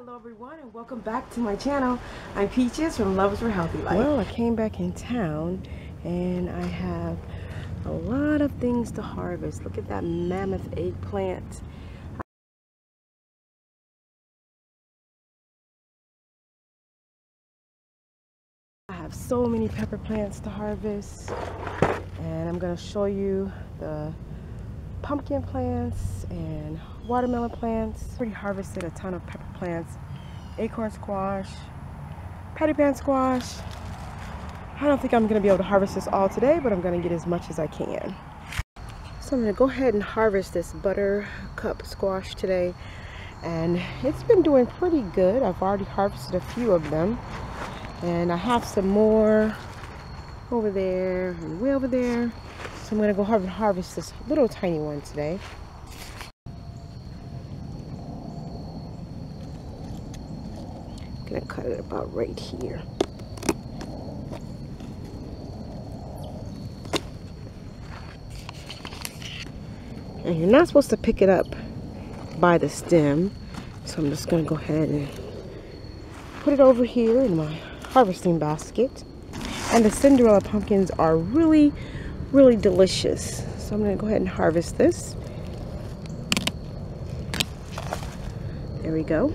Hello everyone and welcome back to my channel. I'm Peaches from Loves for Healthy Life. Well, I came back in town and I have a lot of things to harvest. Look at that mammoth eggplant. I have so many pepper plants to harvest, and I'm going to show you the pumpkin plants and watermelon plants. I already harvested a ton of pepper plants, acorn squash, patty pan squash. I don't think I'm going to be able to harvest this all today, but I'm going to get as much as I can. So I'm going to go ahead and harvest this buttercup squash today, and it's been doing pretty good. I've already harvested a few of them, and I have some more over there and way over there. So I'm going to go ahead and harvest this little tiny one today. I'm going to cut it about right here. And you're not supposed to pick it up by the stem, so I'm just going to go ahead and put it over here in my harvesting basket. And the Cinderella pumpkins are really delicious, so I'm going to go ahead and harvest this. There we go.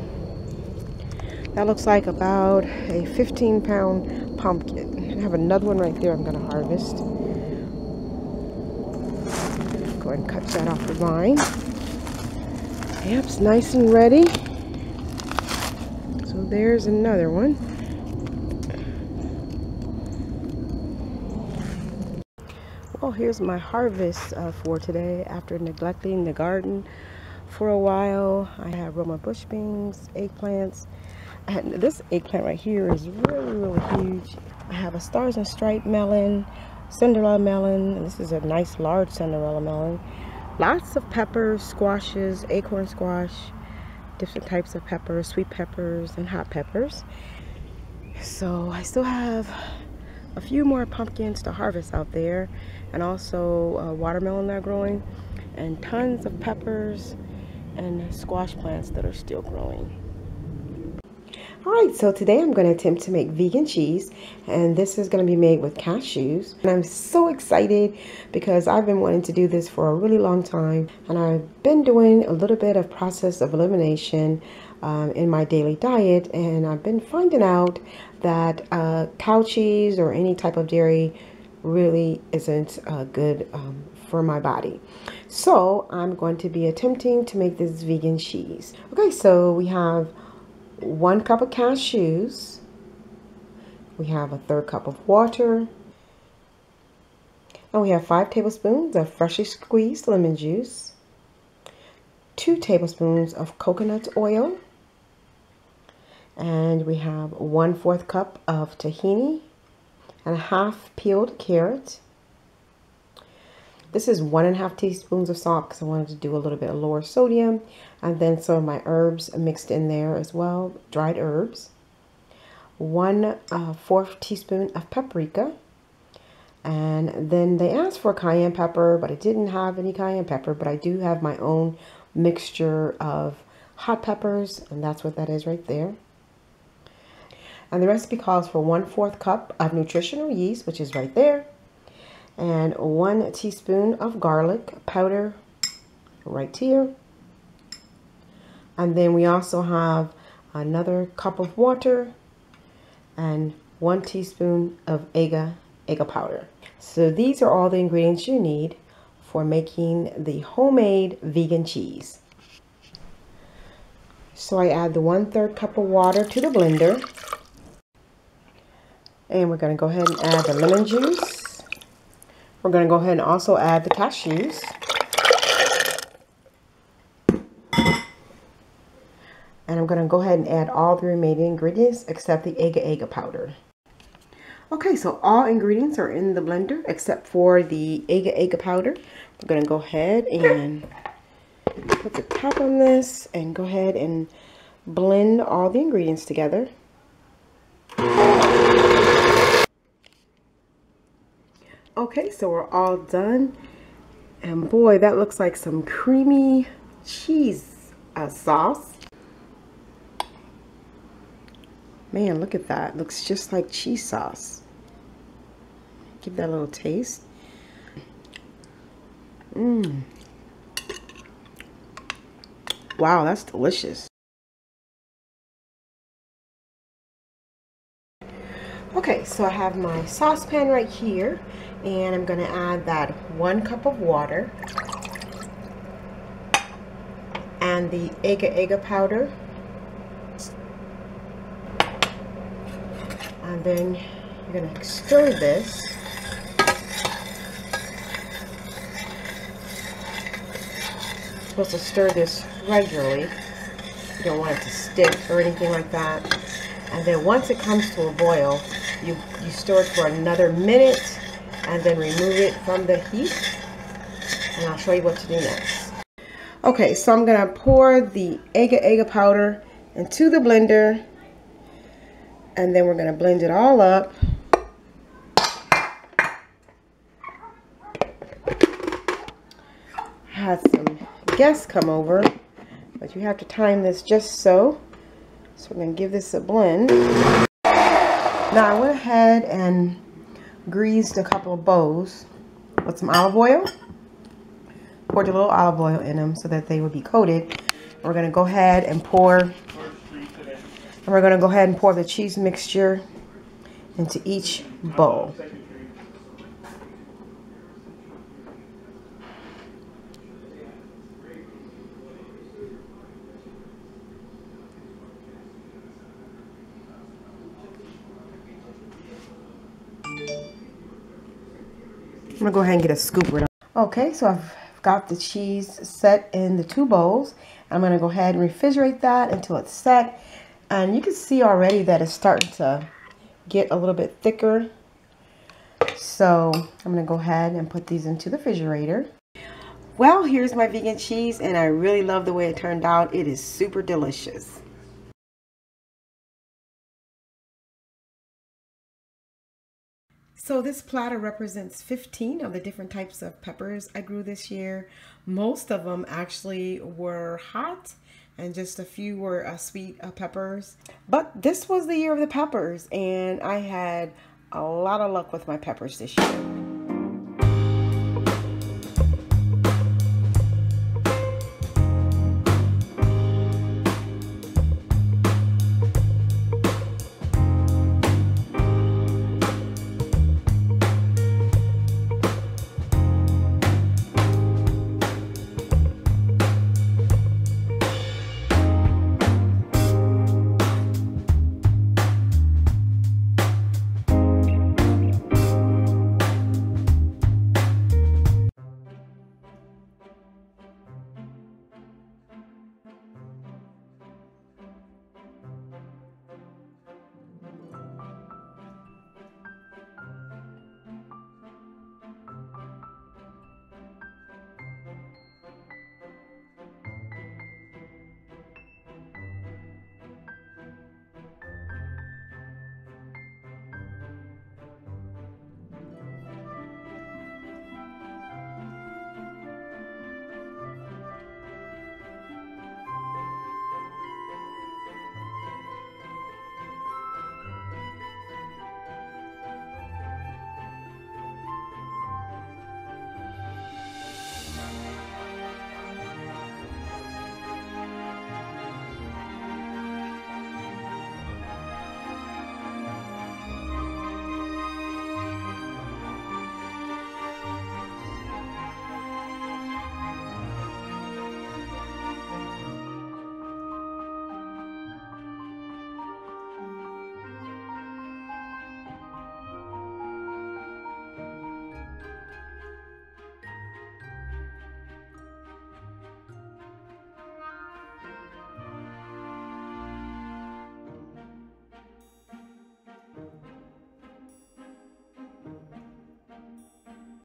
That looks like about a 15-pound pumpkin. I have another one right there I'm going to harvest. Go ahead and cut that off the vine. Yep, it's nice and ready. So there's another one. Well, here's my harvest for today. After neglecting the garden for a while, I have Roma bush beans, eggplants, and this eggplant right here is really huge. I have a Stars and Stripes melon, Cinderella melon, and this is a nice large Cinderella melon. Lots of peppers, squashes, acorn squash, different types of peppers, sweet peppers and hot peppers. So I still have a few more pumpkins to harvest out there, and also watermelon that are growing, and tons of peppers and squash plants that are still growing. Alright, so today I'm going to attempt to make vegan cheese, and this is going to be made with cashews. And I'm so excited because I've been wanting to do this for a really long time, and I've been doing a little bit of process of elimination in my daily diet, and I've been finding out that cow cheese or any type of dairy really isn't good for my body. So I'm going to be attempting to make this vegan cheese. Okay, so we have 1 cup of cashews, we have a 1/3 cup of water, and we have 5 tablespoons of freshly squeezed lemon juice, 2 tablespoons of coconut oil, and we have 1/4 cup of tahini and a half peeled carrot. This is 1½ teaspoons of salt because I wanted to do a little bit of lower sodium, and then some of my herbs mixed in there as well, dried herbs. 1/4 teaspoon of paprika, and then they asked for cayenne pepper, but I didn't have any cayenne pepper, but I do have my own mixture of hot peppers, and that's what that is right there. And the recipe calls for 1/4 cup of nutritional yeast, which is right there, and 1 teaspoon of garlic powder right here. And then we also have another cup of water and 1 teaspoon of agar powder. So these are all the ingredients you need for making the homemade vegan cheese. So I add the 1/3 cup of water to the blender, and we're going to go ahead and add the lemon juice. We're going to go ahead and also add the cashews. And I'm going to go ahead and add all the remaining ingredients except the agar powder. Okay, so all ingredients are in the blender except for the agar powder. We're going to go ahead and put the top on this and go ahead and blend all the ingredients together. Okay, so we're all done, and boy, that looks like some creamy cheese sauce. Man, look at that. Looks just like cheese sauce. Give that a little taste. Mmm. Wow, that's delicious. Okay, so I have my saucepan right here, and I'm gonna add that 1 cup of water and the Agar Agar powder. And then you're gonna stir this. You're supposed to stir this regularly. You don't want it to stick or anything like that. And then once it comes to a boil, you stir it for another minute and then remove it from the heat. And I'll show you what to do next. Okay, so I'm gonna pour the Agar Agar powder into the blender, and then we're gonna blend it all up. Had some guests come over, but you have to time this just so. So we're gonna give this a blend. Now I went ahead and greased a couple of bowls with some olive oil. Poured a little olive oil in them so that they would be coated. We're gonna go ahead and pour the cheese mixture into each bowl. I'm gonna go ahead and get a scooper. Okay, so I've got the cheese set in the 2 bowls. I'm gonna go ahead and refrigerate that until it's set. And you can see already that it's starting to get a little bit thicker. So I'm gonna go ahead and put these into the refrigerator. Well, here's my vegan cheese, and I really love the way it turned out. It is super delicious. So this platter represents 15 of the different types of peppers I grew this year. Most of them actually were hot, and just a few were sweet peppers. But this was the year of the peppers, and I had a lot of luck with my peppers this year.